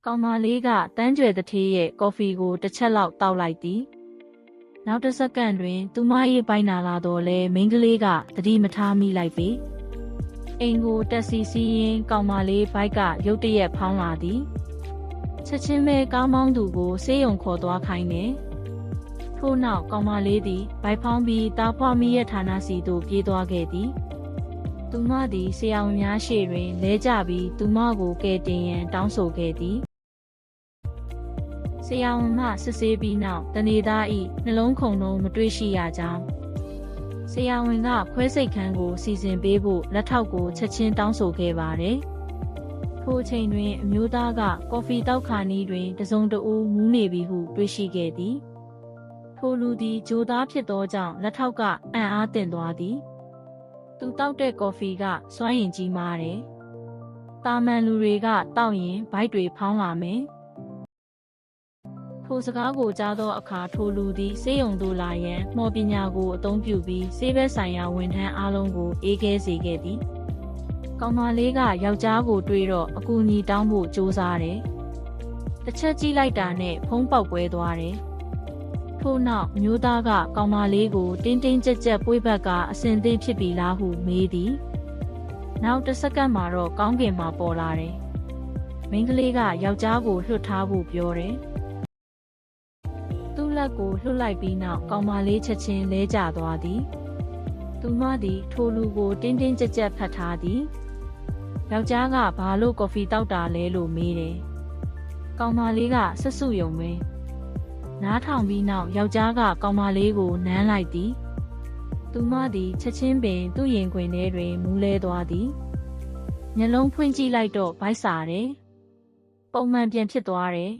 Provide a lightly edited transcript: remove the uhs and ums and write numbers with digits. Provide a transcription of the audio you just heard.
ကောင်မလေးကတန်းကြွယ်တစ်ထေးရဲ့ကော်ဖီကိုတစ်ချက်လောက်တောက်လိုက်သည်နောက်တစ်စက္ကန့်တွင်သူမ၏ပိုင်နာလာတော့လဲမိန်းကလေးကသတိမထားမိလိုက်ပေအိမ်ကိုတက်စီစီရင်ကောင်မလေးဘိုက်ကရုတ်တရက်ဖောင်းလာသည်ချက်ချင်းပဲကားမောင်းသူကိုဆေးရုံခေါ်သွားခိုင်းတယ်ထို့နောက်ကောင်မလေးသည်ဘိုက်ဖောင်းပြီးတားဖွားမိရဲ့ဌာနစီသို့ပြေးသွားခဲ့သည်သူမသည်ဆရာဝန်များရှေ့တွင်လဲကျပြီးသူမကိုကယ်တင်ရန်တောင်းဆိုခဲ့သည်ဆရာဝန်မှစစ်ဆေးပြီးနောက်တနေသား၏နှလုံးခုန်လုံးမတွေ့ရှိရကြောင်းဆရာဝန်ကခွဲစိတ်ခန်းကိုစီစဉ်ပေးဖို့လက်ထောက်ကိုချက်ချင်းတောင်းဆိုခဲ့ပါတယ်ထိုအချိန်တွင်အမျိုးသားကကော်ဖီတောက်ခါနီးတွင်တစုံတဦးမူးနေပြီဟုတွေ့ရှိခဲ့သည်ထိုလူသည်ဂျိုသားဖြစ်သောကြောင့်လက်ထောက်ကအံ့အားသင့်သွားသည်သူတောက်တဲ့ကော်ဖီကစွမ်းရည်ကြီးမားတယ်တာမန်လူတွေကတောက်ရင်ဘိုက်တွေဖောင်းလာမယ်ထိုစကားကိုကြားသောအခါထိုလူသည်ဆေးရုံသို့လာရန်မော်ပညာကိုအသုံးပြုပြီးဆေးဘက်ဆိုင်ရာဝန်ထမ်းအားလုံးကိုအေးခဲစေခဲ့သည်ကောင်မလေးကယောက်ျားကိုတွေ့တော့အကူအညီတောင်းဖို့ကြိုးစားတယ်တစ်ချက်ကြည့်လိုက်တာနဲ့ဖုံးပေါက်ပွဲသွားတယ်ထို့နောက်မျိုးသားကကောင်မလေးကိုတင်းတင်းကြပ်ကြပ်ပွေးဘက်ကအစင်သင့်ဖြစ်ပြီလားဟုမေးသည်နောက်တစ်စက္ကန့်မှာတော့ကောင်းကင်မှာပေါ်လာတယ်မိန်းကလေးကယောက်ျားကိုလွှတ်ထားဖို့ပြောတယ်သူ့လက်ကိုလွှတ်လိုက်ပြီးနောက်ကောင်မလေးချက်ချင်းလဲကျသွားသည်သူမသည်ထိုလူကိုတင်းတင်းကြပ်ကြပ်ဖတ်ထားသည်ယောက်ျားကဘာလို့ကော်ဖီတောက်တာလဲလို့မေးတယ်ကောင်မလေးကဆက်စုယုံပဲနားထောင်ပြီးနောက်ယောက်ျားကကောင်မလေးကိုနမ်းလိုက်သည်သူမသည်ချက်ချင်းပင်သူ့ရင်ခွင်ထဲတွင်မူးလဲသွားသည်မျက်လုံးဖွင့်ကြည့်လိုက်တော့ဗိုက်စာတယ်ပုံမှန်ပြန်ဖြစ်သွားတယ်